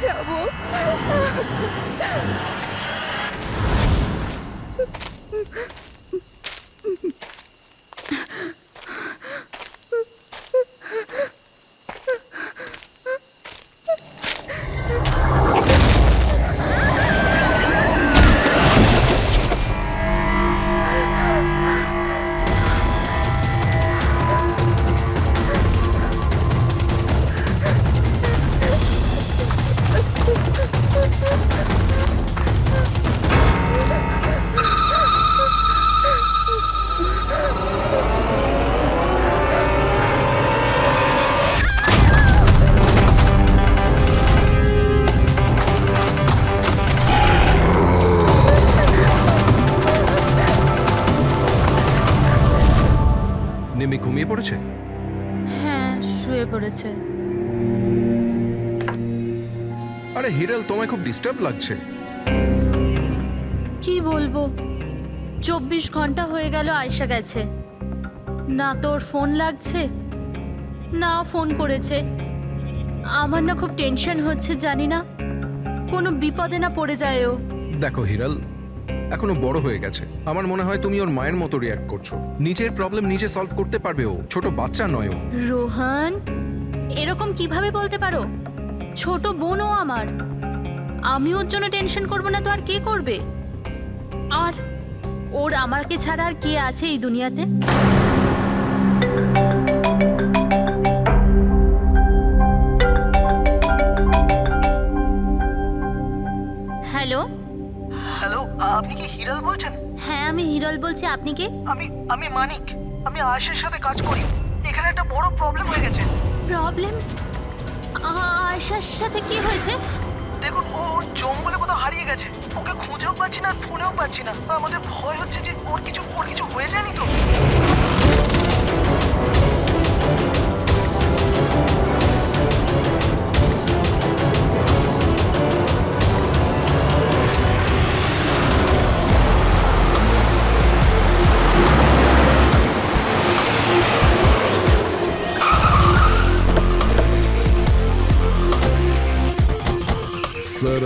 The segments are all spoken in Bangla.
যাব। নিমি ঘুমিয়ে পড়েছে? হ্যাঁ, শুয়ে পড়েছে। আরে হিরাল, তোমায় খুব ডিস্টার্ব লাগছে। কি বলবো, 24 ঘন্টা হয়ে গেল আয়শা গেছে, না তোর ফোন লাগছে না ফোন করেছে। আমার না খুব টেনশন হচ্ছে, জানি না কোনো বিপদে না পড়ে যায় ও। দেখো হিরাল, এখনো বড় হয়ে গেছে। আমার মনে হয় তুমি ওর মায়ের মতো রিয়াক্ট করছো। নিজের প্রবলেম নিজে সলভ করতে পারবে ও, ছোট বাচ্চা নয় ও। রোহান, এরকম কিভাবে বলতে পারো? ছোট বোন ও আমার, আমি ওর জন্য টেনশন করব না তো আর কে করবে? আর ওর আমাকে ছাড়া আর কে আছে এই দুনিয়াতে? হ্যালো হ্যালো, আপনি কি হিরাল বলছেন? হ্যাঁ, আমি হিরল বলছি। আপনি কে? আমি মানিক। আমি আয়েশার সাথে কাজ করি। এখানে একটা বড় প্রবলেম হয়ে গেছে। প্রবলেম? আয়শার সাথে কি হয়েছে? দেখুন, ও জঙ্গলে কোথাও হারিয়ে গেছে। ওকে খুঁজেও পাচ্ছি না আর ফোনেও পাচ্ছি না। আর আমাদের ভয় হচ্ছে যে ওর কিছু হয়ে যায়নি তো। স্যার,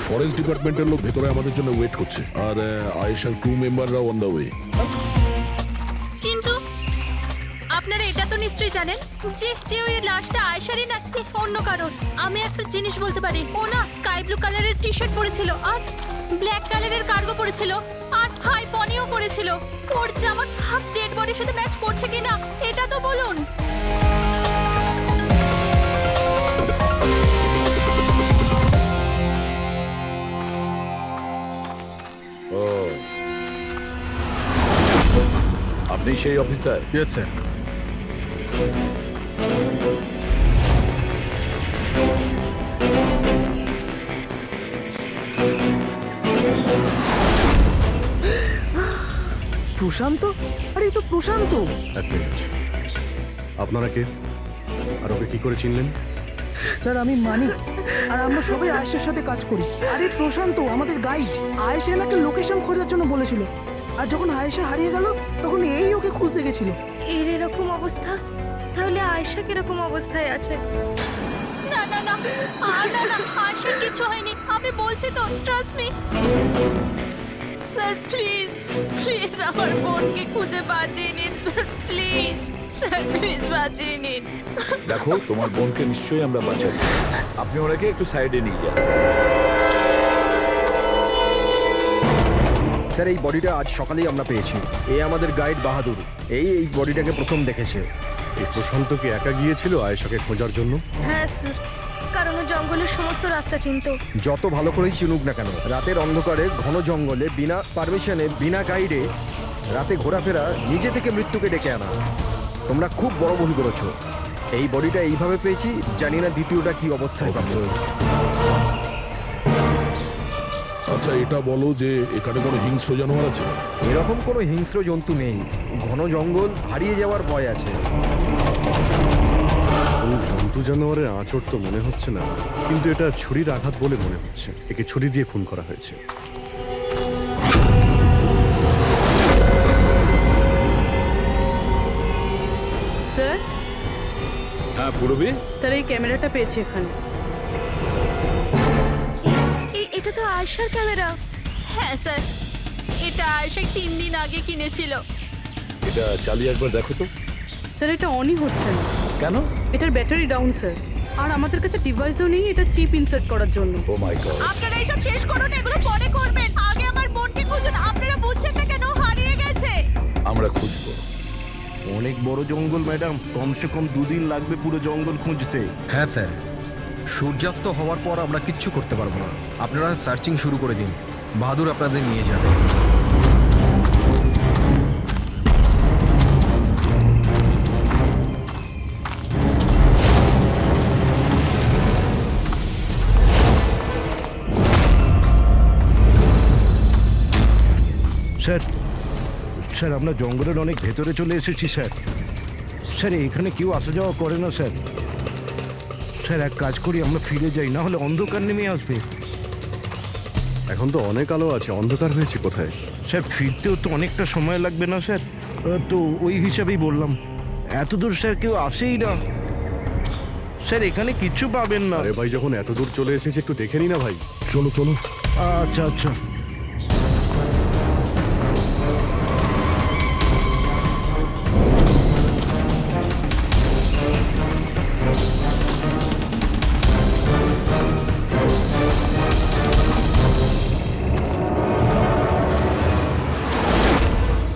ফরেস্ট ডিপার্টমেন্টের লোক ভেতরে আমাদের জন্য ওয়েট করছে, আর আয়েশার ক্রু মেম্বাররা অন দ্য ওয়ে। কিন্তু আপনারা এটা তো নিশ্চয়ই জানেন যে যে ওই লাশটা আয়শারই না অন্য কারণ। আমি একটা জিনিস বলতে পারি, ও না স্কাই ব্লু কালারের টি শার্ট পরেছিল আর ব্ল্যাক কালারের কার্গো পরেছিল আর হাই পনিও পরেছিল। ওর জামা হাফ ডেড বডির সাথে ম্যাচ করছে কিনা এটা তো বলুন। ও, আপনি সেই অফিসার? Yes sir. প্রশান্ত? আরে এই তো প্রশান্ত। এক মিনিট, আপনারা কে আর ওকে কি করে চিনলেন? স্যার, আমি মানিক আর আমরা সবাই আয়েশার সাথে কাজ করি। আরে প্রশান্ত আমাদের গাইড। আয়েশা এনাকে লোকেশন খোঁজার জন্য বলেছিল, আর যখন আয়েশা হারিয়ে গেল তখন এই ওকে খুঁজতে গেছিল। এর এরকম অবস্থা, তাহলে আয়শা কিরকম অবস্থায় আছে? না না না, না না, আয়শার কিছু হয়নি, আমি বলছি তো, trust me. Sir please please আমার বোনকে খুঁজে বাঁচিয়ে নিন স্যার, প্লিজ স্যার, প্লিজ বাঁচিয়ে নিন। দেখো, তোমার বোনকে নিশ্চয়ই আমরা বাঁচাবো। আপনি ওনাকে একটু সাইডে নিয়ে যান। স্যার, এই বডিটা আজ সকালেই আমরা পেয়েছি। এই আমাদের গাইড বাহাদুর, এই বডিটাকে প্রথম দেখেছে। এই প্রশান্ত কি একা গিয়েছিল আয়েশাকে খোঁজার জন্য? হ্যাঁ স্যার, কারণ ও জঙ্গলের সমস্ত রাস্তা চিনতো। যত ভালো করেই চিনুক না কেন, রাতের অন্ধকারে ঘন জঙ্গলে বিনা পারমিশনে বিনা গাইডে রাতে ঘোরাফেরা নিজে থেকে মৃত্যুকে ডেকে আনা। তোমরা খুব বড় ভুল করেছো। এই বডিটা এইভাবে পেয়েছি, জানি না দ্বিতীয়টা কি অবস্থায় পাবো। আচ্ছা, এটা বলো যে এখানে কোনো হিংস্র জানোয়ার আছে? এরকম কোনো হিংস্র জন্তু নেই। ঘন জঙ্গল, হারিয়ে যাওয়ার ভয় আছে। কোনো জন্তু জানোয়ারের আঁচড় তো মনে হচ্ছে না, কিন্তু এটা ছুরির আঘাত বলে মনে হচ্ছে। একে ছুরি দিয়ে খুন করা হয়েছে। স্যার, হ্যাঁ পূরবী, স্যার এই ক্যামেরাটা পেয়েছি এখানে। এটা তো আয়শার ক্যামেরা। হ্যাঁ স্যার, এটা আয়েশা 3 দিন আগে কিনেছিল। এটা চালিয়ে একবার দেখো তো। স্যার এটা অনই হচ্ছে না। কেন? এটার ব্যাটারি ডাউন স্যার, আর আমাদের কাছে ডিভাইসও নেই এটা চিপ ইনসার্ট করার জন্য। ও মাই গড। আপনারা এইসব শেষ করুন, এগুলো পরে করবেন। আগে আমার বোনকে খুঁজুন। আপনারা বুঝছেন না কেন? হারিয়ে গেছে। আমরা খুঁজবো। অনেক বড় জঙ্গল ম্যাডাম, কমসে কম 2 দিন লাগবে পুরো জঙ্গল খুঁজতে। হ্যাঁ স্যার, সূর্যাস্ত হওয়ার পর আমরা কিচ্ছু করতে পারবো না। আপনারা সার্চিং শুরু করে দিন, বাহাদুর আপনাদের নিয়ে যাবে। স্যার স্যার আমরা জঙ্গলের অনেক ভেতরে চলে এসেছি স্যার। স্যার এখানে কেউ আসা যাওয়া করে না স্যার। স্যার এক কাজ করি, আমরা ফিরে যাই, না হলে অন্ধকার নেমে আসবে। এখন তো অনেক আলো আছে, অন্ধকার হয়েছে কোথায়? স্যার ফিরতেও তো অনেকটা সময় লাগবে না স্যার? তো ওই হিসাবেই বললাম, এত দূর স্যার কেউ আসেই না। স্যার এখানে কিচ্ছু পাবেন না। আরে ভাই যখন এত দূর চলে এসেছে একটু দেখে নি না ভাই। চলো চলো। আচ্ছা আচ্ছা।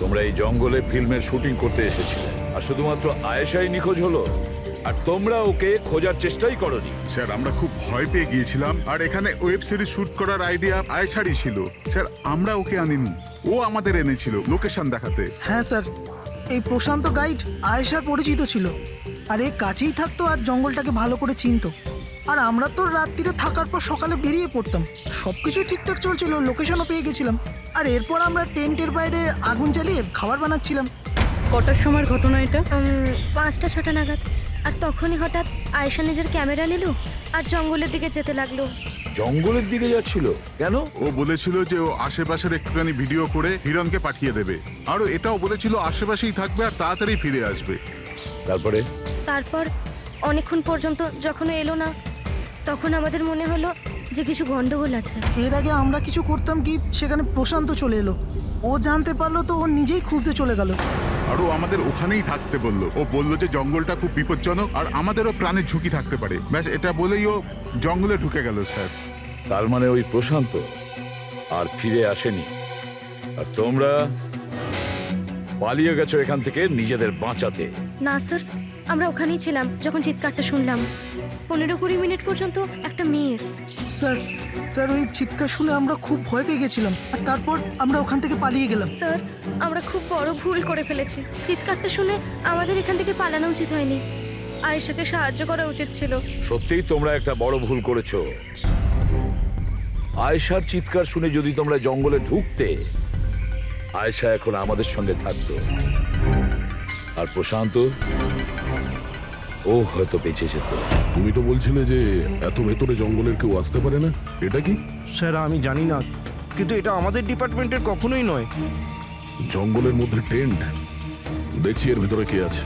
তোমরা এই জঙ্গলে ফিল্মের শুটিং করতে এসেছিলে, আর শুধুমাত্র আয়েশাই নিখোঁজ হলো, আর তোমরা ওকে খোঁজার চেষ্টাই করনি। স্যার আমরা খুব ভয় পেয়ে গিয়েছিলাম, আর এখানে ওয়েব সিরিজ শুট করার আইডিয়া আয়েশারই ছিল। স্যার আমরা ওকে আনিনি, ও আমাদের এনেছিল লোকেশন দেখাতে। হ্যাঁ স্যার, এই প্রশান্ত গাইড আয়েশার পরিচিত ছিল, আর এ কাছেই থাকতো আর জঙ্গলটাকে ভালো করে চিনতো। আর আমরা তো রাত্রিরে থাকার পর সকালে বেরিয়ে পড়তাম, সব কিছুই ঠিকঠাক চলছিল, লোকেশনও পেয়ে গেছিলাম। আর এরপর আমরা টেন্টের বাইরে আগুন জ্বালিয়ে খাবার বানাচ্ছিলাম। কটার সময়ের ঘটনা এটা? 5টা-6টা নাগাদ। আর তখনই হঠাৎ আয়েশা নিজের ক্যামেরা নিল আর জঙ্গলের দিকে যেতে লাগলো। জঙ্গলের দিকে যাচ্ছিল কেন? ও বলেছিল যে ও আশেপাশের একটুখানি ভিডিও করে হিরণকে পাঠিয়ে দেবে, আর ও এটাও বলেছিল আশেপাশেই থাকবে আর তাড়াতাড়ি ফিরে আসবে। তারপর অনেকক্ষণ পর্যন্ত যখন ও এলো না, তখন আমাদের মনে হলো যে কিছু গন্ডগোল আছে। এর আগে আমরা কিছু করতাম কি, সেখানে প্রশান্ত চলে এলো। ও জানতে পারলো তো ও নিজেই খুঁজতে চলে গেল। আর ও আমাদের ওখানেই থাকতে বললো। ও বললো যে জঙ্গলটা খুব বিপজ্জনক আর আমাদেরও প্রাণের ঝুঁকি থাকতে পারে। ব্যাস এটা বলেই ও জঙ্গলে ঢুকে গেল স্যার। তার মানে ওই প্রশান্ত আর ফিরে আসেনি, আর তোমরা পালিয়ে গেছো এখান থেকে নিজেদের বাঁচাতে। না স্যার, আমরা ওখানেই ছিলাম যখন চিৎকারটা শুনলাম। 15-20 মিনিট পর্যন্ত একটা মেয়ের। স্যার স্যার ওই চিৎকার শুনে আমরা খুব ভয় পেয়ে গেছিলাম, আর তারপর আমরা ওখান থেকে পালিয়ে গেলাম। স্যার, আমরা খুব বড় ভুল করে ফেলেছি। চিৎকারটা শুনে আমাদের এখান থেকে পালানো উচিত হয়নি, আয়েশাকে সাহায্য করা উচিত ছিল। সত্যিই তোমরা একটা বড় ভুল করেছো। আয়েশার চিৎকার শুনে যদি তোমরা জঙ্গলে ঢুকতে, আয়েশা এখন আমাদের সঙ্গে থাকতো, আর প্রশান্ত ও হয়তো বেঁচে যেত। তুমি তো বলছিলে যে এত ভেতরে জঙ্গলের কেউ আসতে পারে না, এটা কি? স্যার আমি জানি না, কিন্তু এটা আমাদের ডিপার্টমেন্টের কখনোই নয়। জঙ্গলের মধ্যে টেন্ট, দেখছি এর ভেতরে কে আছে।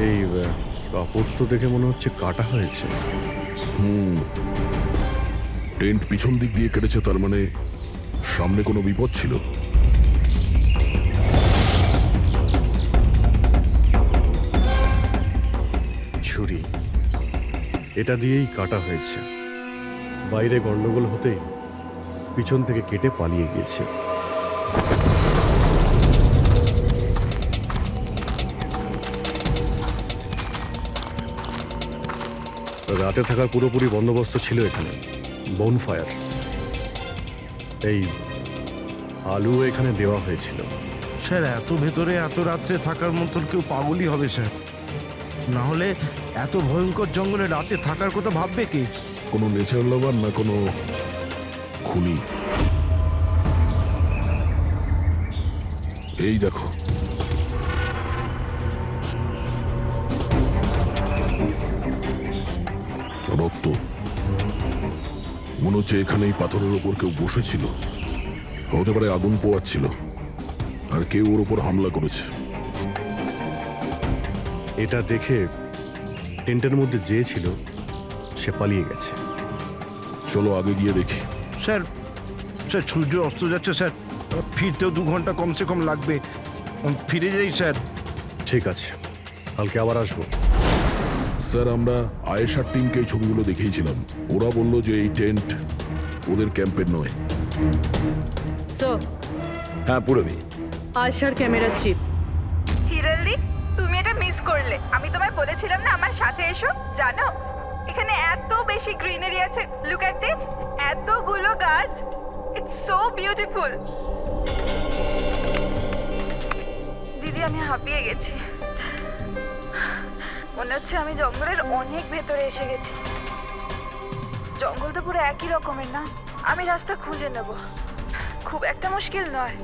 এই কাপড় তো দেখে মনে হচ্ছে কাটা হয়েছে। টেন্ট পিছন দিক দিয়ে কেটেছে, তার মানে সামনে কোনো বিপদ ছিল। ছুরি, এটা দিয়েই কাটা হয়েছে। বাইরে গন্ডগোল হতেই পিছন থেকে কেটে পালিয়ে গিয়েছে। রাতে থাকার পুরোপুরি বন্দোবস্ত ছিল এখানে, বনফায়ার। এই আলু এখানে দেওয়া হয়েছিল। স্যার এত ভেতরে এত রাত্রে থাকার মতন কেউ পাগলই হবে স্যার, না হলে এত ভয়ঙ্কর জঙ্গলে রাতে থাকার কথা ভাববে কি? কোনো নেচার লাভার না কোনো খুনি। এই দেখো, রক্ত মনে হচ্ছে এখানেই পাথরের ওপর কেউ বসেছিল। হতে পারে আগুন পোয়াচ্ছিল আর কেউ ওর ওপর হামলা করেছে। এটা দেখে টেন্টের মধ্যে যে ছিল সে পালিয়ে গেছে। চলো আগে গিয়ে দেখি। স্যার স্যার সূর্য অস্ত যাচ্ছে স্যার, ফিরতেও 2 ঘন্টা কমসে কম লাগবে। ফিরে যাই স্যার। ঠিক আছে, কালকে আবার আসবো। স্যার আমরা আয়েশার টিমকে এই ছবিগুলো দেখিয়েছিলাম। ওরা বলল যে এই টেন্ট ওদের ক্যাম্পের নয়। স্যার, হ্যাঁ পুরবি, আয়শার ক্যামেরার চিপ। হিরলদি, তুমি এটা মিস করলে। আমি তোমায় বলেছিলাম না আমার সাথে এসো। জানো এখানে এত বেশি গ্রিনারি আছে। লুক এট দিস, এতগুলো গাছ। It's so beautiful. দিদি আমি হাঁপিয়ে গেছি। মনে হচ্ছে আমি জঙ্গলের অনেক ভেতরে এসে গেছি। জঙ্গল তো পুরো একই রকমের না? আমি রাস্তা খুঁজে নেব, খুব একটা মুশকিল নয়।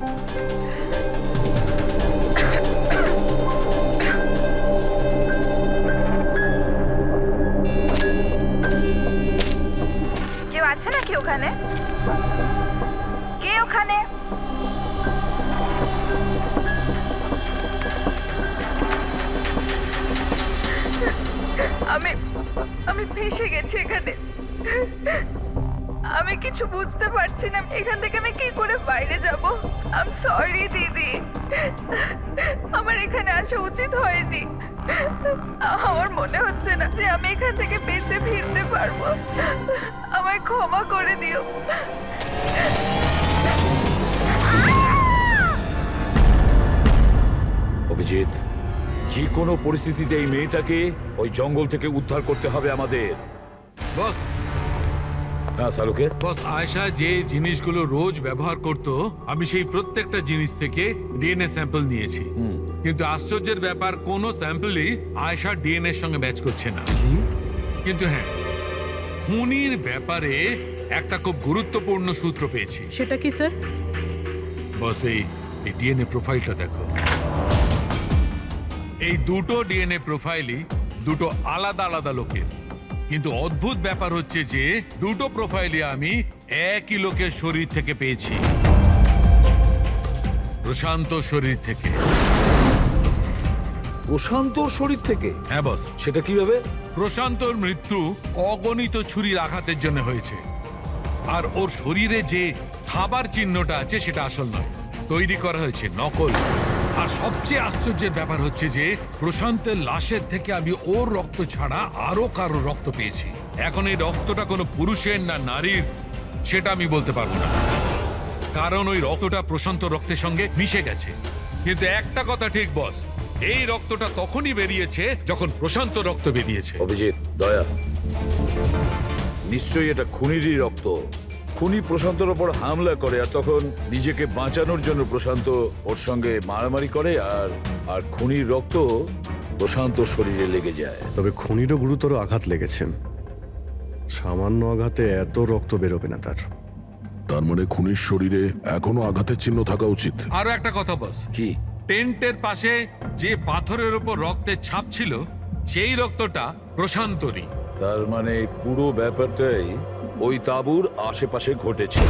কেউ আছে নাকি ওখানে? কে ওখানে? আমি ফেঁসে গেছি এখানে। আমি কিছু বুঝতে পারছি না এখান থেকে আমি কি করে বাইরে যাব। আই এম সরি দিদি, আমার এখানে আসা উচিত হয়নি। আমার মনে হচ্ছে না যে আমি এখান থেকে বেঁচে ফিরতে পারবো। আমায় ক্ষমা করে দিও। অভিজিৎ, যে কোনো পরিস্থিতিতে এই মেয়েটাকে ওই জঙ্গল থেকে উদ্ধার করতে হবে আমাদের। বস হ্যাঁ সালুকে। বস, আয়েশা যে জিনিসগুলো রোজ ব্যবহার করত, আমি সেই প্রত্যেকটা জিনিস থেকে ডিএনএ স্যাম্পল নিয়েছি। কিন্তু আশ্চর্যের ব্যাপার, কোনো স্যাম্পলই আয়েশার ডিএনএ এর সঙ্গে ম্যাচ করছে না। কিন্তু হ্যাঁ, খুনির ব্যাপারে একটা খুব গুরুত্বপূর্ণ সূত্র পেয়েছি। সেটা কি স্যার? বস এই ডিএনএ প্রোফাইলটা দেখো। এই দুটো ডিএনএ প্রোফাইলই দুটো আলাদা আলাদা লোকের। কিন্তু অদ্ভুত ব্যাপার হচ্ছে যে দুটো প্রোফাইলই আমি একই লোকের শরীর থেকে পেয়েছি, প্রশান্ত শরীর থেকে। প্রশান্তর শরীর থেকে? হ্যাঁ বস। সেটা কিভাবে? প্রশান্তর মৃত্যু অগণিত ছুরির আঘাতের জন্য হয়েছে, আর ওর শরীরে যে খাবার চিহ্নটা আছে সেটা আসল নয়, তৈরি করা হয়েছে নকল। আর সবচেয়ে আশ্চর্যের ব্যাপার হচ্ছে যে প্রশান্তের লাশের থেকে আমি ওর রক্ত ছাড়া আরো কারো রক্ত পেয়েছি। এখন এই রক্তটা কোনো পুরুষের না নারীর সেটা আমি বলতে পারবো না, কারণ ওই রক্তটা প্রশান্ত রক্তের সঙ্গে মিশে গেছে। কিন্তু একটা কথা ঠিক বস, এই রক্তটা তখনই বেরিয়েছে যখন প্রশান্ত রক্ত বেরিয়েছে। অভিজিৎ, দয়া, নিশ্চয়ই এটা খুনিরই রক্ত। খুনি প্রশান্তর ওপর হামলা করে আর তখন নিজেকে বাঁচানোর জন্য প্রশান্ত ওর সঙ্গে মারামারি করে, আর খুনির রক্ত প্রশান্ত শরীরে লেগে যায়। তবে খুনিরও গুরুতর আঘাত লেগেছেন। সামান্য আঘাতে এত রক্ত বেরোবে না তার। তার মানে খুনির শরীরে এখনো আঘাতের চিহ্ন থাকা উচিত। আরো একটা কথা বস, কি? টেন্টের পাশে যে পাথরের উপর রক্তের ছাপ ছিল সেই রক্তটা প্রশান্তরই। তার মানে পুরো ব্যাপারটাই ওই তাঁবুর আশেপাশে ঘটেছে।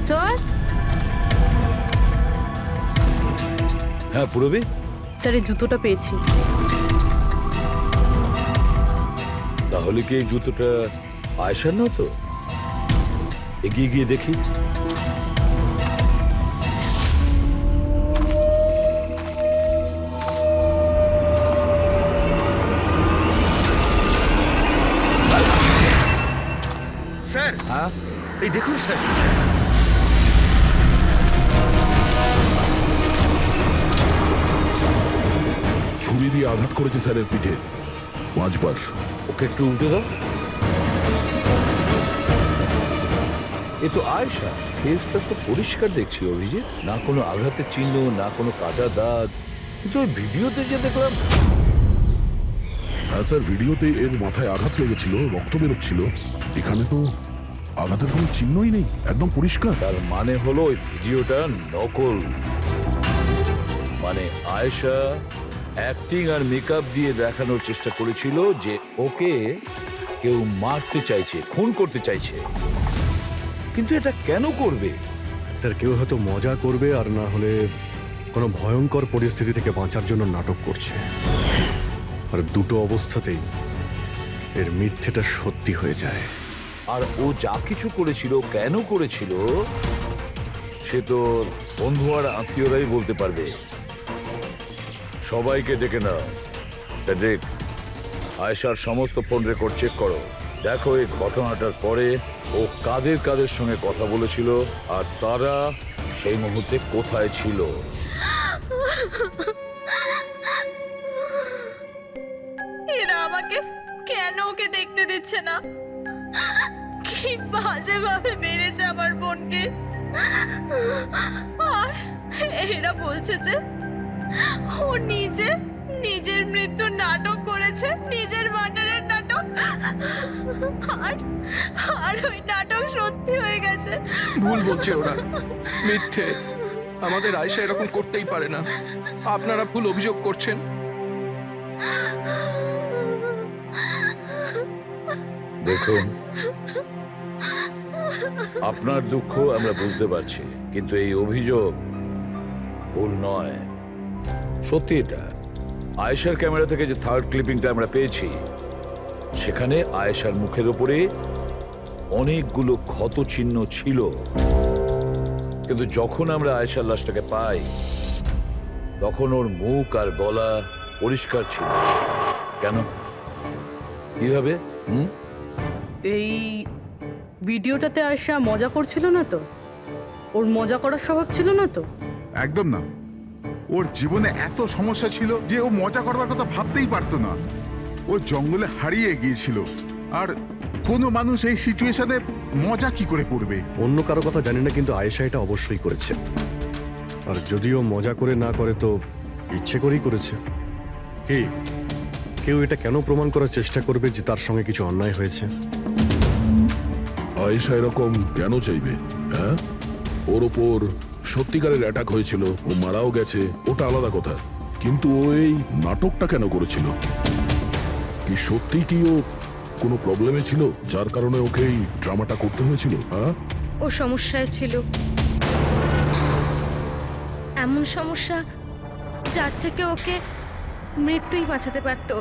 স্যার? হ্যাঁ পুরবি? স্যার, এই জুতোটা পেয়েছি। তাহলে কি এই জুতোটা আয়েশার না? তো এগিয়ে গিয়ে দেখি। স্যার, হ্যাঁ এই দেখুন স্যার। ছুরি দিয়ে আঘাত করেছে স্যারের পিঠে 5 বার। ওকে একটু উল্টে দাও। এ তো আয়েশা। ফেসটা তো পরিষ্কার দেখছি অভিজিৎ, না কোনো আঘাতের চিহ্ন, না কোনো কাটা দাগ। কিন্তু ওই ভিডিওতে যে দেখলাম, হ্যাঁ স্যার, ভিডিওতে এর মাথায় আঘাত লেগেছিল, রক্ত বেরোচ্ছিল। এখানে তো আঘাতের কোনো চিহ্নই নেই, একদম পরিষ্কার। তার মানে হলো ওই ভিডিওটা নকল। মানে আয়েশা অ্যাক্টিং আর মেকআপ দিয়ে দেখানোর চেষ্টা করেছিল যে ওকে কেউ মারতে চাইছে, খুন করতে চাইছে। কিন্তু এটা কেন করবে? স্যার, কেউ হয়তো মজা করবে, আর না হলে কোনো ভয়ঙ্কর পরিস্থিতি থেকে বাঁচার জন্য নাটক করছে। আর দুটো অবস্থাতেই এর মিথ্যেটা সত্যি হয়ে যায়। আর ও যা কিছু করেছিল, কেন করেছিল, সে তো বন্ধু আর আত্মীয়রাই বলতে পারবে। সবাইকে ডেকে নাও। প্যাড্রিক, আয়েশার সমস্ত ফোন রেকর্ড চেক করো। দেখো এই ঘটনাটার পরে ও কাদের কাদের সঙ্গে কথা বলেছিল আর তারা সেই মুহূর্তে কোথায় ছিল। এরা আমাকে কেন ওকে দেখতে দিচ্ছে না? কি বাজে ভাবে মেরেছে আমার বোনকে। আর এরা বলছে যে ও নিজের মৃত্যুর নাটক করেছে, নিজের মার্ডারের নাটক। আর ওই নাটক সত্যি হয়ে গেছে। ভুল বলছে ওরা, মিথ্যে। আমাদের আয়েশা এরকম করতেই পারে না। আপনারা ভুল অভিযোগ করছেন। দেখুন, আপনার দুঃখ আমরা বুঝতে পারছি, কিন্তু এই অভিযোগ ভুল নয়, সত্যি। এটা আয়েশার ক্যামেরা থেকে যে থার্ড ক্লিপিংটা আমরা পেয়েছি, সেখানে আয়েশার মুখের উপরে অনেকগুলো ক্ষত চিহ্ন ছিল। কিন্তু যখন আমরা আয়েশার লাশটাকে পাই, তখন ওর মুখ আর গলা পরিষ্কার ছিল। কেন? কিভাবে? এই ভিডিওটাতে আয়েশা মজা করছিল না তো? ওর মজা করার স্বভাব ছিল না তো? একদম না। ওর জীবনে এত সমস্যা ছিল যে ও মজা করবার কথা ভাবতেই পারতো না। ও জঙ্গলে হারিয়ে গিয়েছিল, আর কোনো মানুষ এই সিচুয়েশনে মজা কি করে করবে? অন্য কারো কথা জানি না, কিন্তু আয়েশা এটা অবশ্যই করেছে। আর যদিও মজা করে না করে, তো ইচ্ছে করেই করেছে। কি কেউ এটা কেন প্রমাণ করার চেষ্টা করবে যে তার সঙ্গে কিছু অন্যায় হয়েছে? আয়েশা এরকম কেন চাইবে? হ্যাঁ, ওর ওপর সত্যিকারের অ্যাটাক হয়েছিল, ও মারাও গেছে, ওটা আলাদা কথা। কিন্তু ও এই নাটকটা কেন করেছিল? কি সত্যি কি ও কোনো প্রবলেমে ছিল যার কারণে ওকে এই ড্রামাটা করতে হয়েছিল? হ্যাঁ, ও সমস্যায় ছিল, এমন সমস্যা যার থেকে ওকে মৃত্যুই বাঁচাতে পারতো।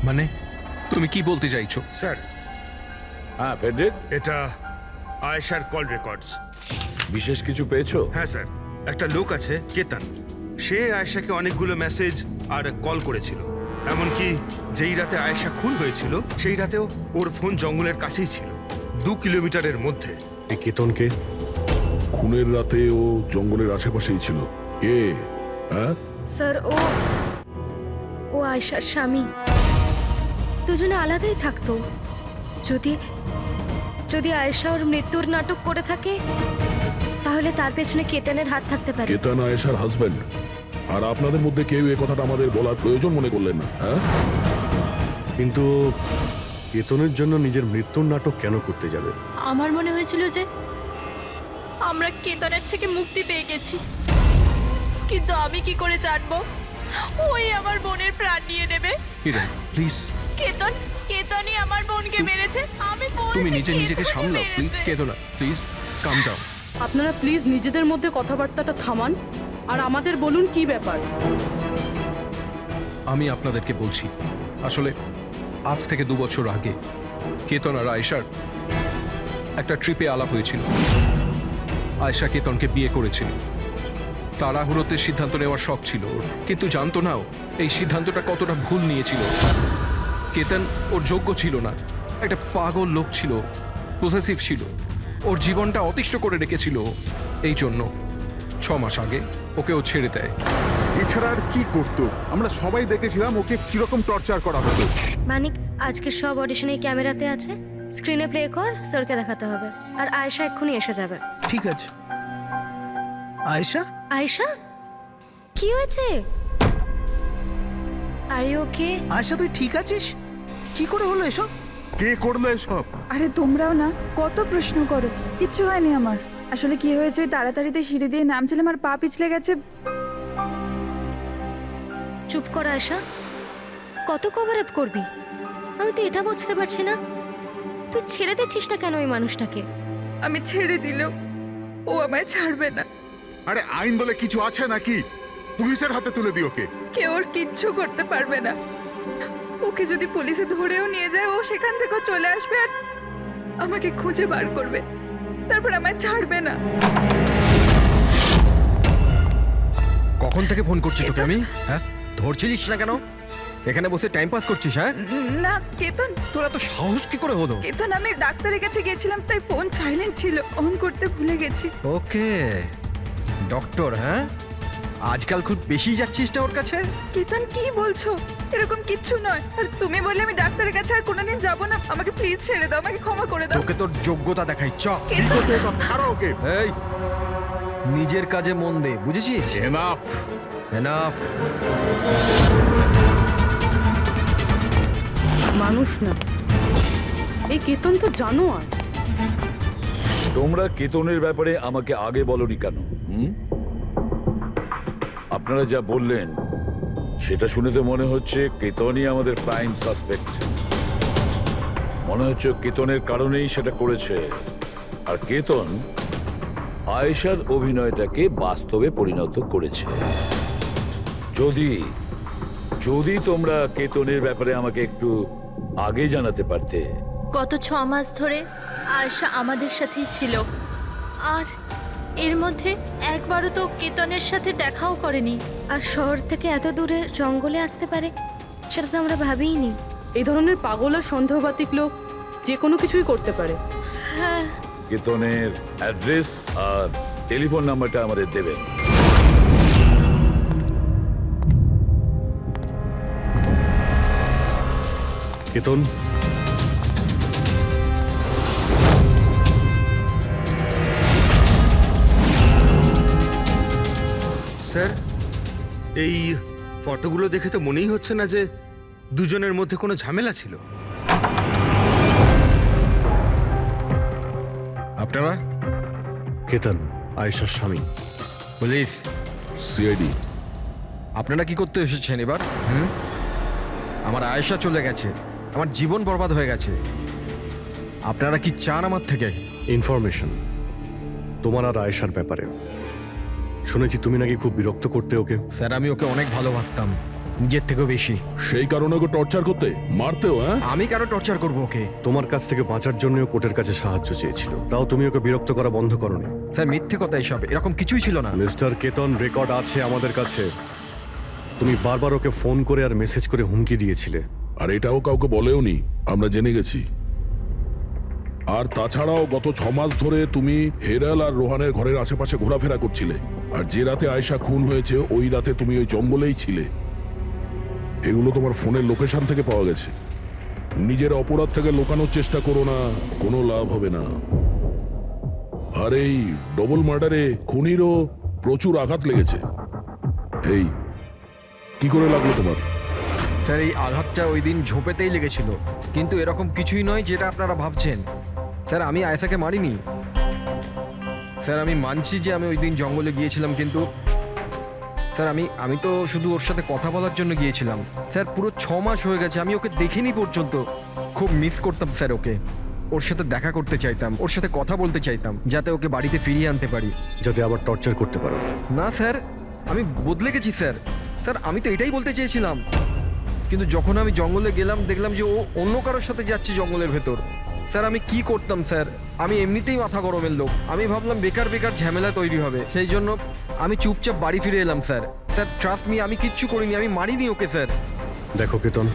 মানে তুমি কি বলতে চাইছো? স্যার, হ্যাঁ ফেডরিক, এটা আয়েশার কল রেকর্ডস। বিশেষ কিছু পেয়েছো? হ্যাঁ স্যার, একটা লোক আছে কেতন, সে আয়েশাকে অনেকগুলো মেসেজ আর কল করেছিল। এমনকি যেই রাতে আয়েশা খুন হয়েছিল, সেই রাতেও ওর ফোন জঙ্গলের কাছেই ছিল, 2 কিলোমিটারের মধ্যে। এই কেতনকে? খুনের রাতে ও জঙ্গলের আশেপাশেই ছিল। কে? হ্যাঁ স্যার, ও আয়েশার স্বামী। দুজনে আলাদাই থাকতো। যদি আয়েশা ওর মৃত্যুর নাটক করে থাকে, তাহলে তার পেছনে কেতনের হাত থাকতে পারে। কেতন আয়েশার হাজবেন্ড, আর আপনাদের মধ্যে কেউ এই কথাটা আমাদের বলার প্রয়োজন মনে করলেন না? হ্যাঁ, কিন্তু কেতনের জন্য নিজের মৃত্যুর নাটক কেন করতে যাবে? আমার মনে হয়েছিল যে আমরা কেতনের থেকে মুক্তি পেয়ে গেছি, কিন্তু আমি কি করে জানবো ওই আমার বোনের প্রাণ নিয়ে নেবে? হিরেন, প্লিজ। কেতনই আমার বোনকে মেরেছে। আমি বলছি, তুমি নিজেকে কেতনই সামলাও প্লিজ। মেরেছে। কেঁদো না প্লিজ, কাম ডাউন। আপনারা প্লিজ নিজেদের মধ্যে কথাবার্তাটা থামান, আর আমাদের বলুন কি ব্যাপার। আমি আপনাদেরকে বলছি, আসলে আজ থেকে 2 বছর আগে কেতন আর আয়েশার একটা ট্রিপে আলাপ হয়েছিল। আয়েশা কেতনকে বিয়ে করেছিল। তাড়াহুড়োতে সিদ্ধান্ত নেওয়ার শখ ছিল ওর, কিন্তু জানতো না ও এই সিদ্ধান্তটা কতটা ভুল নিয়েছিল। কেতন ওর যোগ্য ছিল না, একটা পাগল লোক ছিল, পজেসিভ ছিল, ওর জীবনটা অতিষ্ঠ করে রেখেছিল। এই জন্য 6 মাস আগে ওকে ও ছেড়ে দেয়। এছাড়া আর কি করতো? আমরা সবাই দেখেছিলাম ওকে কিরকম টর্চার করা হতো। মানিক, আজকে সব অডিশনে ক্যামেরাতে আছে। স্ক্রিনে প্লে কর, স্যারকে দেখাতে হবে। আর আয়েশা এক্ষুনি এসে যাবে। ঠিক আছে। আয়েশা, আয়েশা, কি হয়েছে? Are you okay? আয়েশা তুই ঠিক আছিস? কি করে হলো এসব? কে করলো এসব? আরে তোমরাও না কত প্রশ্ন করো, কিচ্ছু হয়নি আমার। আসলে কি হয়েছে, ওই তাড়াতাড়িতে সিঁড়ি দিয়ে নামছিলাম আর পা পিছলে গেছে। চুপ কর আয়েশা, কত কভার আপ করবি? আমি তো এটা বুঝতে পারছি না, তুই ছেড়ে দিচ্ছিস না কেন ওই মানুষটাকে? আমি ছেড়ে দিলেও ও আমায় ছাড়বে না। আরে আইন বলে কিছু আছে নাকি? পুলিশের হাতে তুলে দিও ওকে। কেউ ওর কিচ্ছু করতে পারবে না। ওকে যদি পুলিশে ধরেও নিয়ে যায়, ও সেখান থেকেও চলে আসবে আর আমাকে খুঁজে বার করবে, তারপর আমায় ছাড়বে না। কখন থেকে ফোন করছি তোকে আমি? হ্যাঁ, ধরছিলিস না কেন? এখানে বসে টাইম পাস করছিস? হ্যাঁ না কেতন, তোরা তো সাহস কি করে হলো? কেতন আমি ডাক্তারের কাছে গেছিলাম, তাই ফোন সাইলেন্ট ছিল, অন করতে ভুলে গেছি। ওকে, ডক্টর, হ্যাঁ আজকাল খুব বেশি যাচ্ছিস না ওর কাছে? কেতন কি বলছো? এরকম কিচ্ছু নয়। আর তুমি বললে আমি ডাক্তারের কাছে আর কোনোদিন যাবো না। আমাকে প্লিজ ছেড়ে দাও, আমাকে ক্ষমা করে দাও। তোকে তোর যোগ্যতা দেখাই, চ। কি করছো এসব? ছাড়ো ওকে। এই, নিজের কাজে মন দে, বুঝেছিস? এনাফ। এনাফ। মানুষ না, এই কেতন তো জানোয়ার। তোমরা কেতনের ব্যাপারে আমাকে আগে বলনি কেন? আপনারা যা বললেন সেটা শুনে তো মনে হচ্ছে কেতনই আমাদের প্রাইম সাসপেক্ট। মনে হচ্ছে কেতনের কারণেই সেটা করেছে। আর কেতন আয়েশার অভিনয়টাকে বাস্তবে পরিণত করেছে। যদি যদি তোমরা কেতনের ব্যাপারে আমাকে একটু আগে জানাতে পারতে। গত 6 মাস ধরে আয়েশা আমাদের সাথেই ছিল, আর এর মধ্যে একবারও তো কেতনের সাথে দেখাও করেনি। আর শহর থেকে এত দূরে জঙ্গলে আসতে পারে সেটা তো আমরা ভাবিইনি। এই ধরনের পাগল আর সন্দেহবাতিক লোক যে কোনো কিছুই করতে পারে। হ্যাঁ, কেতনের অ্যাড্রেস আর টেলিফোন নাম্বারটা আমাদের দেবেন। কেতন, স্যার, এই ফটোগুলো দেখে তো মনেই হচ্ছে না যে দুজনের মধ্যে কোনো ঝামেলা ছিল। আপনারা? কেতন আয়েশার স্বামী। পুলিশ। সিআইডি। আপনারা কি করতে এসেছেন এবার? আমার আয়েশা চলে গেছে, আমার জীবন বরবাদ হয়ে গেছে। আপনারা কি চান আমার থেকে? ইনফরমেশন তোমার আর আয়েশার ব্যাপারে। শুনেছি তুমি নাকি খুব বিরক্ত করতে ওকে। স্যার, আমি ওকে অনেক ভালোবাসতাম, নিজের থেকেও বেশি। সেই কারণে ওকে টর্চার করতে, মারতেও? হ্যাঁ, আমি কারো টর্চার করবো ওকে? তোমার কাছ থেকে বাঁচার জন্য কোর্টের কাছে সাহায্য চেয়েছিল, তাও তুমি ওকে বিরক্ত করা বন্ধ করোনি। স্যার মিথ্যে কথা এসব, এরকম কিছুই ছিল না। মিস্টার কেতন, রেকর্ড আছে আমাদের কাছে। তুমি বারবার ওকে ফোন করে আর মেসেজ করে হুমকি দিয়েছিলে। আর এটাও কাউকে বলেওনি, আমরা জেনে গেছি। আর তাছাড়াও গত 6 মাস ধরে তুমি হেরাল আর রোহানের ঘরের আশেপাশে ঘোরাফেরা করছিলে। আর যে রাতে আয়েশা খুন হয়েছে ওই রাতে তুমি ওই জঙ্গলেই ছিলে। এগুলো তোমার ফোনের লোকেশন থেকে পাওয়া গেছে। নিজের অপরাধটাকে লুকানোর চেষ্টা করো না, কোনো লাভ হবে না। আর এই ডবল মার্ডারে খুনিরও প্রচুর আঘাত লেগেছে। এই কি করে লাগলো তোমার? স্যার, এই আঘাতটা ওই দিন ঝোপেতেই লেগেছিল, কিন্তু এরকম কিছুই নয় যেটা আপনারা ভাবছেন। স্যার, আমি আয়েশাকে মারিনি। স্যার, আমি মানছি যে আমি ওই দিন জঙ্গলে গিয়েছিলাম, কিন্তু স্যার আমি তো শুধু ওর সাথে কথা বলার জন্য গিয়েছিলাম। স্যার, পুরো 6 মাস হয়ে গেছে, আমি ওকে দেখিনি পর্যন্ত। খুব মিস করতাম স্যার ওকে, ওর সাথে দেখা করতে চাইতাম, ওর সাথে কথা বলতে চাইতাম, যাতে ওকে বাড়িতে ফিরিয়ে আনতে পারি, যাতে আবার টর্চার করতে পারো। না স্যার, আমি বদলে গেছি স্যার। স্যার, আমি তো এটাই বলতে চেয়েছিলাম, কিন্তু যখন আমি জঙ্গলে গেলাম দেখলাম যে ও অন্য কারোর সাথে যাচ্ছে জঙ্গলের ভেতর। স্যার, আমি কি করতাম স্যার? আমি এমনিতেই মাথা গরমের লোক, আমি ভাবলাম বেকার বেকার ঝামেলা তৈরি হবে, সেই জন্য আমি চুপচাপ বাড়ি ফিরে এলাম স্যার। স্যার, ট্রাস্ট মি, আমি কিচ্ছু করিনি, আমি মারিনি ওকে স্যার। দেখো কেতন,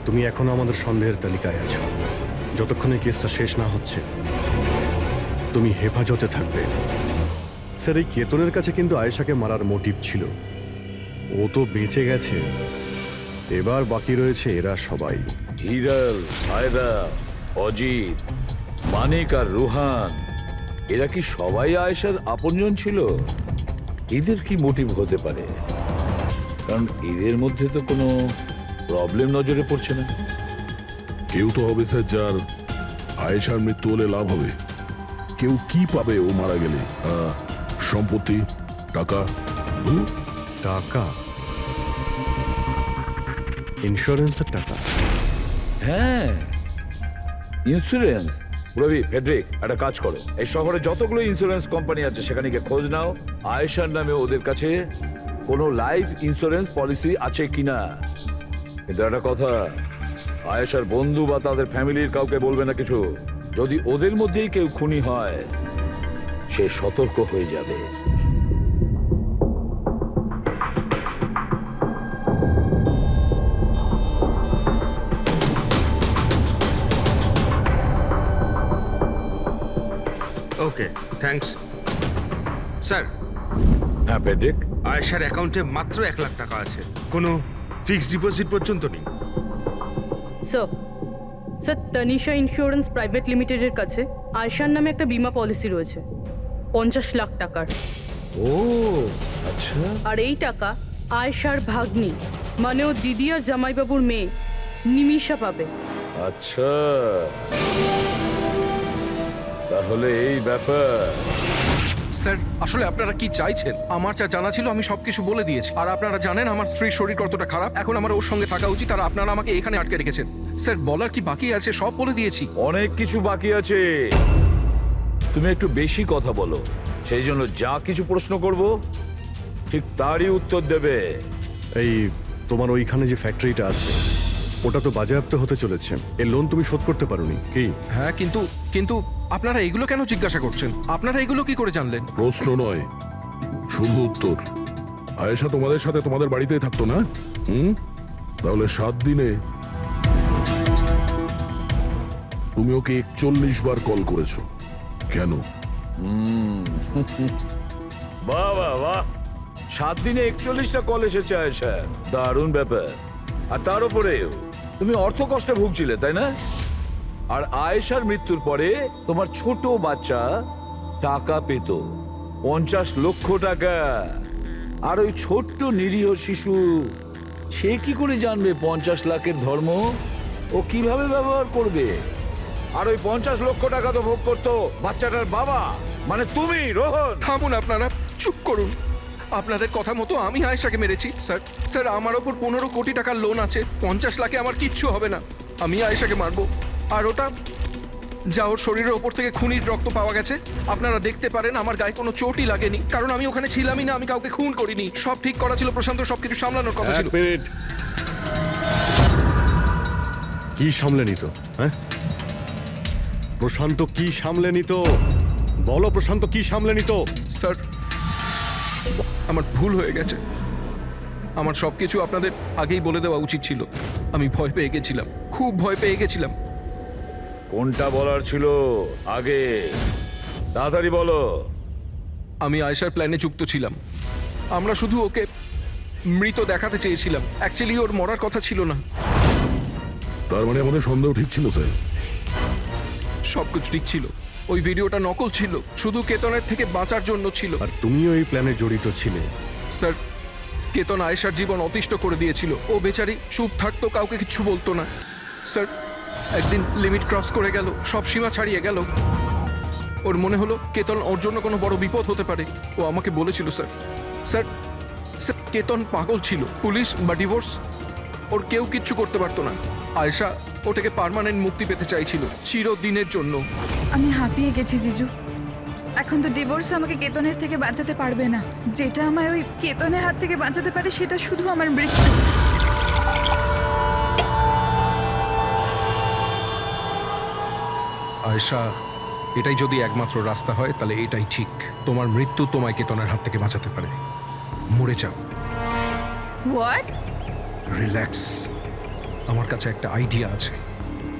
তুমি এখনো আমাদের সন্দেহের তালিকায় আছো। যতক্ষণ এই কেসটা শেষ না হচ্ছে তুমি হেফাজতে থাকবে। স্যার, এই কেতনের কাছে কিন্তু আয়েশাকে মারার মোটিভ ছিল, ও তো বেঁচে গেছে। এবার বাকি রয়েছে এরা সবাই। হিরাল, সায়রা, অজিত, মানিক আর রুহান, এরা কি সবাই আয়েশার আপনজন ছিল? এদের কি মোটিভ হতে পারে? কারণ এদের মধ্যে তো কোনো প্রবলেম নজরে পড়ছে না। কেউ তো হবে স্যার যার আয়েশার মৃত্যু হলে লাভ হবে। কেউ কি পাবে ও মারা গেলে? সম্পত্তি, টাকা? টাকা? ইন্স্যুরেন্সের টাকা? হ্যাঁ, ইন্স্যুরেন্স। রবি, ফেডরিক, একটা কাজ করো, এই শহরে যতগুলো ইন্স্যুরেন্স কোম্পানি আছে সেখানে গিয়ে খোঁজ নাও আয়েশার নামে ওদের কাছে কোনো লাইফ ইন্স্যুরেন্স পলিসি আছে কিনা। কিন্তু একটা কথা, আয়েশার বন্ধু বা তাদের ফ্যামিলির কাউকে বলবে না কিছু। যদি ওদের মধ্যেই কেউ খুনি হয়, সে সতর্ক হয়ে যাবে। ওকে, থ্যাঙ্কস স্যার। হ্যাঁ ফেডরিক, আয়েশার অ্যাকাউন্টে মাত্র 1 লাখ টাকা আছে, কোনো ফিক্সড ডিপোজিট পর্যন্ত নেই। স্যার, তানিশা ইন্স্যুরেন্স প্রাইভেট লিমিটেডের কাছে আয়েশার নামে একটা বীমা পলিসি রয়েছে 50 লাখ টাকার। ও আচ্ছা। আর এই টাকা আয়েশার ভাগ্নি, মানে ও দিদি আর জামাইবাবুর মেয়ে নিমিষা পাবে। আচ্ছা, তাহলে এই ব্যাপার। স্যার, আসলে আপনারা কি চাইছেন? আমার যা জানা ছিল আমি সবকিছু বলে দিয়েছি। আর আপনারা জানেন আমার স্ত্রীর শরীর কতটা খারাপ। এখন আমার ওর সঙ্গে থাকা উচিত, আর আপনারা আমাকে এখানে আটকে রেখেছেন। স্যার, বলার কি বাকি আছে? সব বলে দিয়েছি। অনেক কিছু বাকি আছে। তুমি একটু বেশি কথা বলো, সেই জন্য যা কিছু প্রশ্ন করব ঠিক তারই উত্তর দেবে। এই তোমার ওইখানে যে ফ্যাক্টরিটা আছে ওটা তো বাজেয়াপ্ত হতে চলেছে। এর লোন তুমি শোধ করতে পারোনি কি? হ্যাঁ, কিন্তু আপনারা এগুলো কেন জিজ্ঞাসা করছেন? আপনারা এগুলো কি করে জানলেন? প্রশ্ন নয়, শুধু উত্তর। আয়েশা তোমাদের সাথে তোমাদের বাড়িতেই থাকতো না? তাহলে 7 দিনে তুমি ওকে 41 বার কল করেছো কেন? বাহ বাহ বাহ, 7 দিনে 41টা কল এসেছে আয়েশা, দারুণ ব্যাপার। আর তার উপরেও তুমি অর্থ কষ্টে ভুগছিলে, তাই না? আর আয়েশার মৃত্যুর পরে তোমার ছোট বাচ্চা টাকা পেত 50 লক্ষ টাকা। আর ওই ছোট্ট নিরীহ শিশু, সে কি করে জানবে 50 লাখের ধর্ম? ও কিভাবে ব্যবহার করবে? আর ওই 50 লক্ষ টাকা তো ভোগ করতো বাচ্চাটার বাবা, মানে তুমি, রোহন। থামুন আপনারা, চুপ করুন। আপনাদের কথা মতো আমি আয়েশাকে মেরেছি। স্যার, আমার ওপর 15 কোটি টাকার লোন আছে। 50 লাখে আমার কিচ্ছু হবে না। আমি আয়েশাকে মারবো। আর ওটা যা ওর শরীরের ওপর থেকে খুনির রক্ত পাওয়া গেছে, আপনারা দেখতে পারেন আমার গায়ে কোনো চোটই লাগেনি, কারণ আমি ওখানে ছিলামই না। আমি কাউকে খুন করিনি। সব ঠিক করা ছিল। প্রশান্ত সবকিছু সামলানোর কথা ছিল। কি সামলে নিত? হ্যাঁ, প্রশান্ত কি সামলে নিত? বলো, প্রশান্ত কি সামলে নিত? স্যার, আমার ভুল হয়ে গেছে। আমার সবকিছু আপনাদের আগেই বলে দেওয়া উচিত ছিল। আমি ভয় পেয়ে গেছিলাম, খুব ভয় পেয়ে গেছিলাম। কোনটা বলার ছিল আগে? তাড়াতাড়ি বলো। আমি আয়েশার প্ল্যানে যুক্ত ছিলাম। আমরা শুধু ওকে মৃত দেখাতে চেয়েছিলাম। অ্যাকচুয়ালি ওর মরার কথা ছিল না। তার মানে আমাদের সন্দেহ ঠিক ছিল স্যার? সবকিছু ঠিক ছিল। ওই ভিডিওটা নকল ছিল, শুধু কেতনের থেকে বাঁচার জন্য ছিল। আর তুমিও এই প্ল্যানে জড়িত ছিলে। স্যার, কেতন আয়েশার জীবন অতিষ্ঠ করে দিয়েছিল। ও বেচারি চুপ থাকতো, কাউকে কিছু বলতো না। স্যার, একদিন লিমিট ক্রস করে গেল, সব সীমা ছাড়িয়ে গেল। ওর মনে হলো কেতন ওর জন্য কোনো বড় বিপদ হতে পারে। ও আমাকে বলেছিল স্যার, কেতন পাগল ছিল। পুলিশ বা ডিভোর্স ওর কেউ কিচ্ছু করতে পারতো না। আয়েশা ওটাকে পার্মানেন্ট মুক্তি পেতে চাইছিল, চিরদিনের জন্য। আমি হাঁপিয়ে গেছি জিজু। এখন তো ডিভোর্স আমাকে কেতনের থেকে বাঁচাতে পারবে না। যেটা আমায় ওই কেতনের হাত থেকে বাঁচাতে পারে সেটা শুধু আমার মৃত্যু। আয়েশা, এটাই যদি একমাত্র রাস্তা হয় তাহলে এটাই ঠিক। তোমার মৃত্যু তোমায় কেতনের হাত থেকে বাঁচাতে পারে। মরে যাও। হোয়াট? রিল্যাক্স। আমার কাছে একটা আইডিয়া আছে।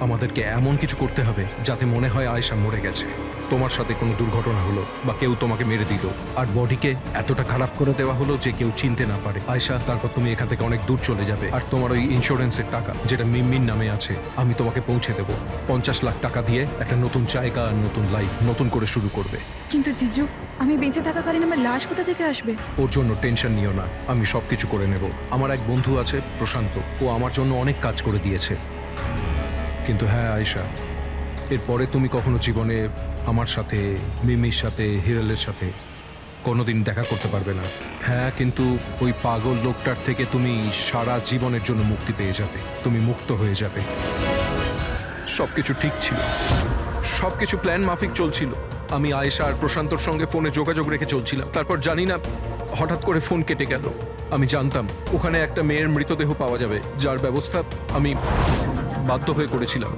আমাদেরকে এমন কিছু করতে হবে যাতে মনে হয় আয়েশা মরে গেছে। তোমার সাথে কোনো দুর্ঘটনা হলো বা কেউ তোমাকে মেরে দিল আর বডিকে এতটা খারাপ করে দেওয়া হলো যে কেউ চিনতে না পারে আয়েশা, তারপর তুমি এখান থেকে অনেক দূর চলে যাবে আর তোমার ওই ইন্স্যুরেন্সের টাকা যেটা মিমির নামে আছে আমি তোমাকে পৌঁছে দেবো। 50 লাখ টাকা দিয়ে একটা নতুন জায়গা আর নতুন লাইফ নতুন করে শুরু করবে। কিন্তু জিজু, আমি বেঁচে থাকাকালীন আমার লাশ কোথা থেকে আসবে? ওর জন্য টেনশন নিও না, আমি সবকিছু করে নেব। আমার এক বন্ধু আছে প্রশান্ত, ও আমার জন্য অনেক কাজ করে দিয়েছে। কিন্তু হ্যাঁ আয়েশা, এরপরে তুমি কখনো জীবনে আমার সাথে, মিমির সাথে, হিরালের সাথে কোনোদিন দেখা করতে পারবে না। হ্যাঁ, কিন্তু ওই পাগল লোকটার থেকে তুমি সারা জীবনের জন্য মুক্তি পেয়ে যাবে, তুমি মুক্ত হয়ে যাবে। সবকিছু ঠিক ছিল, সবকিছু প্ল্যান মাফিক চলছিল। আমি আয়েশা আর প্রশান্তর সঙ্গে ফোনে যোগাযোগ রেখে চলছিলাম, তারপর জানি না হঠাৎ করে ফোন কেটে গেল। আমি জানতাম ওখানে একটা মেয়ের মৃতদেহ পাওয়া যাবে, যার ব্যবস্থা আমি বাধ্য হয়ে করেছিলাম।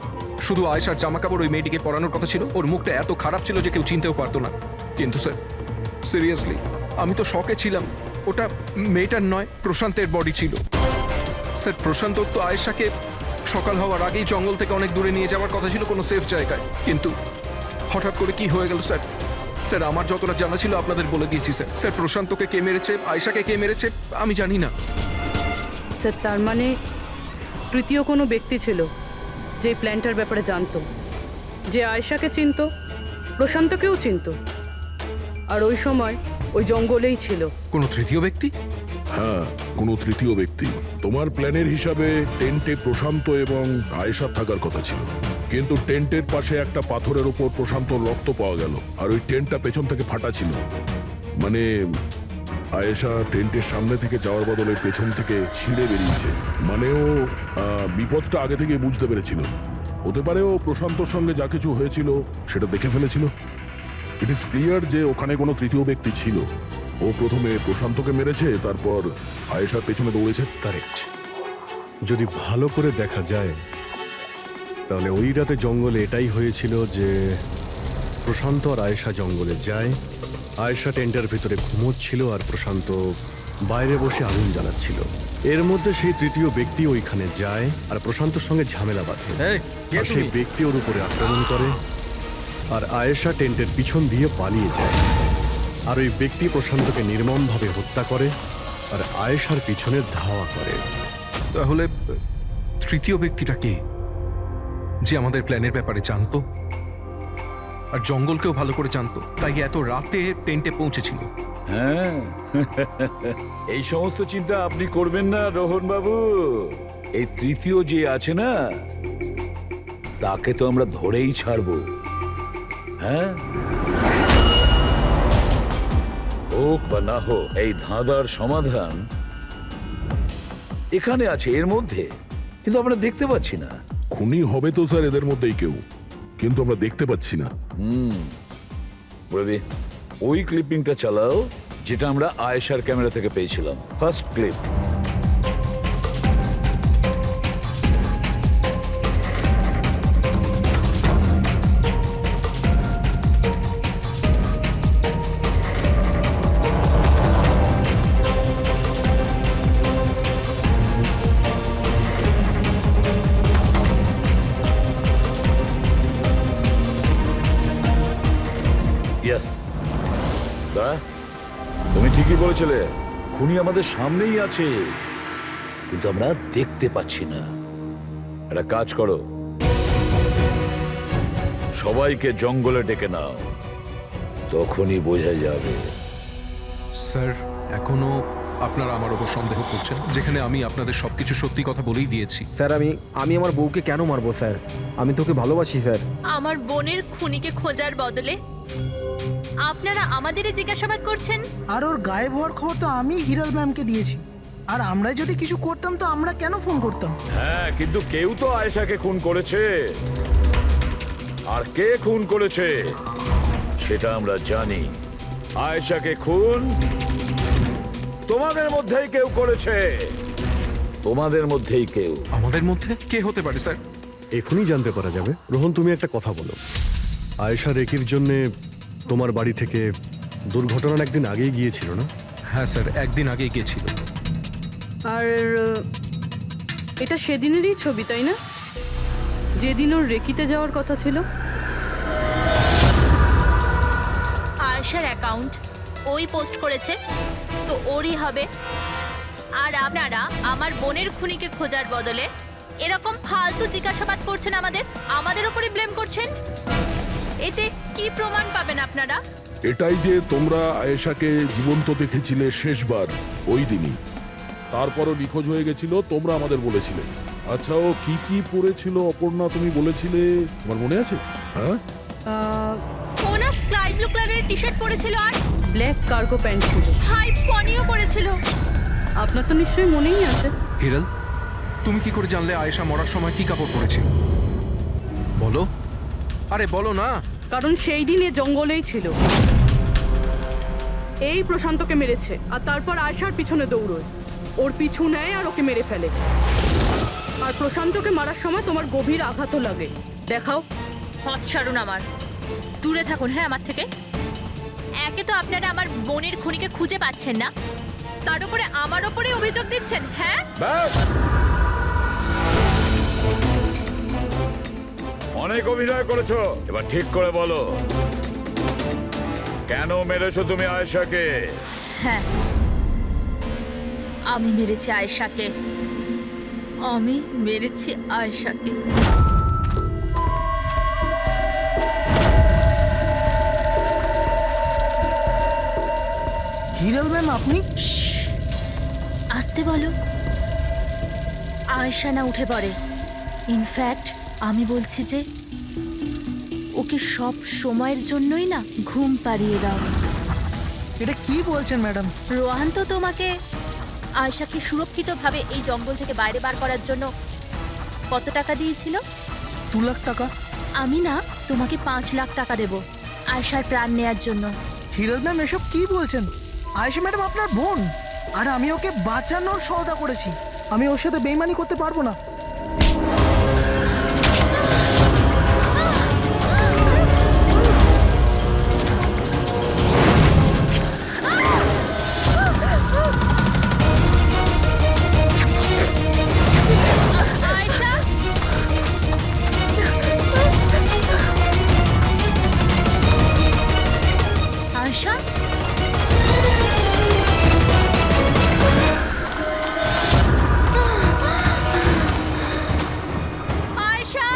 শুধু আয়েশার জামা কাপড় ওই মেয়েটিকে পরানোর কথা ছিল, ওর মুখটা এত খারাপ ছিল যে কেউ চিনতেও পারতো না। কিন্তু স্যার, সিরিয়াসলি আমি তো শকে ছিলাম। ওটা মেয়েটার নয়, প্রশান্তের বডি ছিল। স্যার, প্রশান্ত তো আয়েশাকে সকাল হওয়ার আগেই জঙ্গল থেকে অনেক দূরে নিয়ে যাওয়ার কথা ছিল, কোনো সেফ জায়গায়। কিন্তু হঠাৎ করে কি হয়ে গেল স্যার? স্যার, আমার যতটা জানা ছিল আপনাদের বলে দিয়েছি স্যার। স্যার, প্রশান্তকে কে মেরেছে, আয়েশাকে কে মেরেছে আমি জানি না। স্যার, তার মানে তৃতীয় কোনো ব্যক্তি ছিল যে প্ল্যানটার ব্যাপারে জানতো, যে আয়েশাকে চিনতো, প্রশান্তকেও চিনতো, আর ওই সময় ওই জঙ্গলেই ছিল। কোনো তৃতীয় ব্যক্তি? হ্যাঁ, কোনো তৃতীয় ব্যক্তি। তোমার প্ল্যানের হিসাবে টেন্টে প্রশান্ত এবং আয়েশা থাকার কথা ছিল, কিন্তু টেন্টের পাশে একটা পাথরের উপর প্রশান্তর রক্ত পাওয়া গেল, আর ওই টেন্টটা পেছন থেকে ফাটা ছিল। মানে আয়েশা টেন্টের সামনে থেকে যাওয়ার বদলে পেছন থেকে ছিঁড়ে বেরিয়েছে। মানে ও বিপদটা আগে থেকে বুঝতে পেরেছিল। হতে পারে ও প্রশান্তর সঙ্গে যা কিছু হয়েছিল সেটা দেখে ফেলেছিল। ইট ইজ ক্লিয়ার যে ওখানে কোনো তৃতীয় ব্যক্তি ছিল। ও প্রথমে প্রশান্তকে মেরেছে, তারপর আয়েশার পেছনে দৌড়েছে। কারেক্ট। যদি ভালো করে দেখা যায় তাহলে ওই রাতে জঙ্গলে এটাই হয়েছিল যে প্রশান্ত আর আয়েশা জঙ্গলে যায়, আয়েশা টেন্টের ভিতরে ঘুমোচ্ছিল আর প্রশান্ত বাইরে বসে আগুন জ্বালাচ্ছিল। এর মধ্যে সেই তৃতীয় ব্যক্তি ওইখানে যায় আর প্রশান্তর সঙ্গে ঝামেলা বাঁধে, আর সেই ব্যক্তি ওর উপরে আক্রমণ করে আর আয়েশা টেন্টের পিছন দিয়ে পালিয়ে যায়। আর ওই ব্যক্তি প্রশান্তকে নির্মমভাবে হত্যা করে আর আয়েশার পিছনে ধাওয়া করে। তাহলে তৃতীয় ব্যক্তিটা কে, যে আমাদের প্ল্যানের ব্যাপারে জানতো আর জঙ্গলকেও ভালো করে জানতো, তাই এত রাতে টেন্টে পৌঁছেছিল? হ্যাঁ, এই সমস্ত চিন্তা আপনি করবেন না রোহন বাবু। এই তৃতীয় যে আছে না, তাকে তো আমরা ধরেই ছাড়বো। হ্যাঁ, হোক বা না হোক, এই ধাঁধার সমাধান এখানে আছে, এর মধ্যে, কিন্তু আমরা দেখতে পাচ্ছি না। খুনি হবে তো স্যার এদের মধ্যেই কেউ, কিন্তু আমরা দেখতে পাচ্ছি না। রবি, ওই ক্লিপিংটা চালাও যেটা আমরা আয়েশার ক্যামেরা থেকে পেয়েছিলাম, ফার্স্ট ক্লিপ। ইয়েস, তুমি ঠিকই বলেছিলে, খুনি আমাদের সামনেই আছে, কিন্তু আমরা দেখতে পাচ্ছি না। একটা কাজ করো, সবাইকে জঙ্গলে ডেকে নাও, তখনই বোঝা যাবে। স্যার, এখনো আপনারা আমার ওপর সন্দেহ করছেন, যেখানে আমি আপনাদের সবকিছু সত্যি কথা বলেই দিয়েছি। স্যার, আমি আমার বউকে কেন মারবো স্যার? আমি তোকে ভালোবাসি স্যার। আমার বোনের খুনিকে খোঁজার বদলে আপনারা আমাদেরই জিজ্ঞাসাবাদ করছেন। আর ওর গায়েব হওয়ার খবর তো আমি হিরাল ম্যামকে দিয়েছি, আর আমরা যদি কিছু করতাম তো আমরা কেন ফোন করতাম? হ্যাঁ, কিন্তু কেউ তো আয়েশাকে খুন করেছে, আর কে খুন করেছে সেটা আমরা জানি। আয়েশাকে খুন তোমাদের মধ্যেই কেউ করেছে, তোমাদের মধ্যেই কেউ। আমাদের মধ্যে কে হতে পারে স্যার? এখনই জানতে পারা যাবে। রোহন, তুমি একটা কথা বলো, আয়েশা রেকির জন্যে তোমার বাড়ি থেকে দুর্ঘটনার একদিন আগেই গিয়েছিল না? হ্যাঁ স্যার, একদিন আগেই গিয়েছিল। আর এটা সেদিনেরই ছবি, তাই না? যেদিন ওর রেকিতে যাওয়ার কথা ছিল। আয়েশার অ্যাকাউন্ট ওই পোস্ট করেছে, তো ওরই হবে। আর আপনারা আমার বোনের খুনিকে খোঁজার বদলে এরকম ফালতু জিজ্ঞাসাবাদ করছেন, আমাদের উপরে ব্লেম করছেন। এতে কি প্রমাণ পাবেন আপনারা? এটাই যে তোমরা আয়েশাকে জীবন্ত দেখেছিলে শেষবার ওই দিনই, তারপরও নিখোঁজ হয়ে গেছিল, তোমরা আমাদের বলেছিলে। আচ্ছা, ও কি কি পরেছিল অপর্ণা তুমি বলেছিলে, তোমার মনে আছে? হ্যাঁ, ও না স্কাই ব্লু কালারের টি শার্ট পরেছিল আর ব্ল্যাক কার্গো প্যান্ট ছিল। হাই পনিও পরেছিল। আপনার তো নিশ্চয়ই মনেই আছে। হিরাল, তুমি কি করে জানলে আয়েশা মরার সময় কি কাপড় পরেছিল? বলো, আরে বলো না। কারণ সেই দিন এ জঙ্গলেই ছিল। এই প্রশান্তকে মেরেছে আর তারপর আয়শার পিছনে দৌড়োয়, ওর পিছু নেয় আর ওকে মেরে ফেলে। আর প্রশান্তকে মারার সময় তোমার গভীর আঘাতও লাগে। দেখাও। হট সারুন, আমার দূরে থাকুন। হ্যাঁ, আমার থেকে। একে তো আপনারা আমার বোনের খুনিকে খুঁজে পাচ্ছেন না, তার উপরে আমার উপরে অভিযোগ দিচ্ছেন। হ্যাঁ, ব্যাস, অনেক অভিনয় করেছো, এবার ঠিক করে বলো কেন মেরেছো তুমি আয়েশাকে? হ্যাঁ, আমি মেরেছি আয়েশাকে। আমি মেরেছি আয়েশাকে। হিরাল ম্যাম, আপনি? আসতে বলো। আয়েশা না উঠে পড়ে। ইনফ্যাক্ট আমি বলছি যে ওকে সব সময়ের জন্যই না ঘুম পাড়িয়ে দাও। এটা কি বলছেন ম্যাডাম? রোহান তো তোমাকে আয়েশাকে সুরক্ষিতভাবে এই জঙ্গল থেকে বাইরে বার করার জন্য কত টাকা দিয়েছিল? 2 লাখ টাকা। আমি না তোমাকে 5 লাখ টাকা দেব আয়েশার প্রাণ নেয়ার জন্য। হিরাল ম্যাম, এসব কি বলছেন? আয়েশা ম্যাডাম আপনার বোন, আর আমি ওকে বাঁচানোর সওদা করেছি। আমি ওর সাথে বেইমানি করতে পারবো না। আয়েশা, আয়েশা,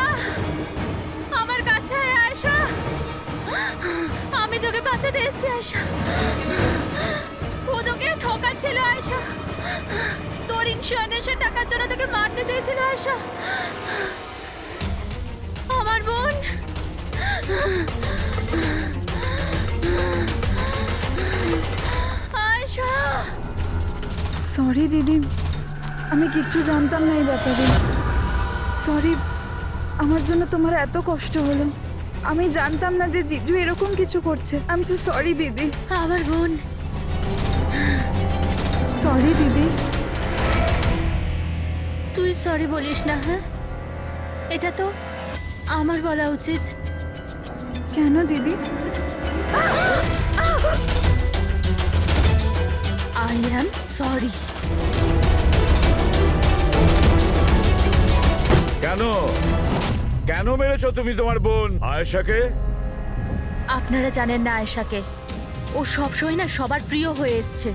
আমার কাছে আয় আয়েশা। আমি তোকে বাঁচাতে এসেছি আয়েশা। ও তোকে ঠকাচ্ছিল আয়েশা। তোর ইন্স্যুরেন্সের টাকার জন্য তোকে মারতে চেয়েছিল আয়েশা। আমার বোন। আয়েশা, সরি দিদি, আমি কিচ্ছু জানতাম না এই ব্যাপারে। সরি, আমার জন্য তোমার এত কষ্ট হলো। আমি জানতাম না যে জিজু এরকম কিছু করছে। আই এম সো সরি দিদি। আমার বোন। সরি দিদি। তুই সরি বলিস না। হ্যাঁ, এটা তো আমার বলা উচিত। কেন দিদি? I am sorry. কেন কেন মেরেছো তুমি তোমার বোন আয়েশাকে? আপনারা জানেন না আয়েশাকে, ও সবসময় না সবার প্রিয় হয়ে এসছে।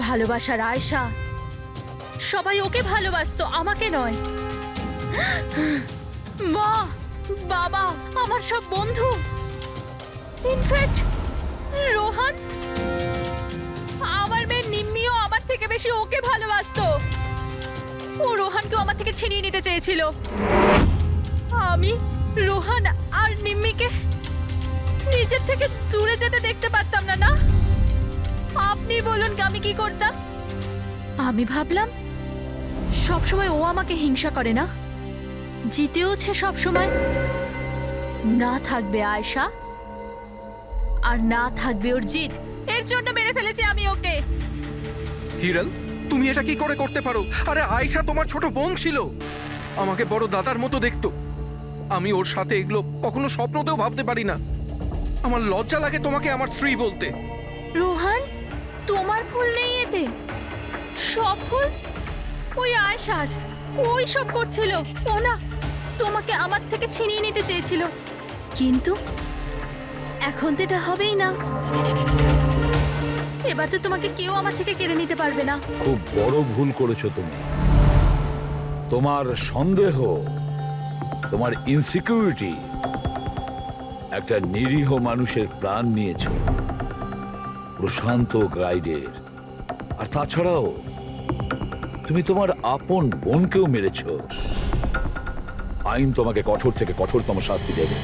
ভালোবাসার আয়েশা, সবাই ওকে ভালোবাসতো, আমাকে নয়। মা, বাবা, আমার সব বন্ধু, ইনফ্যাক্ট রোহান, আমার মেয়ে নিম্মিও আমার থেকে বেশি ওকে ভালোবাসতো। ও রোহানকেও আমার থেকে ছিনিয়ে নিতে চেয়েছিল। আমি রোহান আর নিম্মিকে নিজের থেকে দূরে যেতে দেখতে পারতাম না। না, আপনি বলুন আমি কি করতাম? আমি ভাবলাম সবসময় ও আমাকে হিংসা করে না, জিতেওছে সবসময়। না থাকবে আয়েশা, আর না থাকবে ওর জিত। এর জন্য মেরে ফেলেছি আমি ওকে। হিরাল, তুমি এটা কি করে করতে পারো? আরে আয়েশা তোমার ছোট বোন ছিল, আমাকে বড় দাদার মতো দেখতো। আমি ওর সাথে এগুলো কখনো স্বপ্নতেও ভাবতে পারি না। আমার লজ্জা লাগে তোমাকে আমার স্ত্রী বলতে। রোহান, তোমার ভুল নেই এতে। সব ভুল ওই আয়েশার। ওই সব করছিল। ও না তোমাকে আমার থেকে ছিনিয়ে নিতে চেয়েছিল, কিন্তু এখন তো এটা হবেই না। এবার তো তোমাকে কেউ আমার থেকে কেড়ে নিতে পারবে না। খুব বড় ভুল করেছো তুমি। তোমার সন্দেহ, তোমার ইনসিকিউরিটি একটা নিরীহ মানুষের প্রাণ নিয়েছে, প্রশান্ত গাইডের। আর তাছাড়াও তুমি তোমার আপন বোনকেও মেরেছ। আইন তোমাকে কঠোর থেকে কঠোরতম শাস্তি দেবে।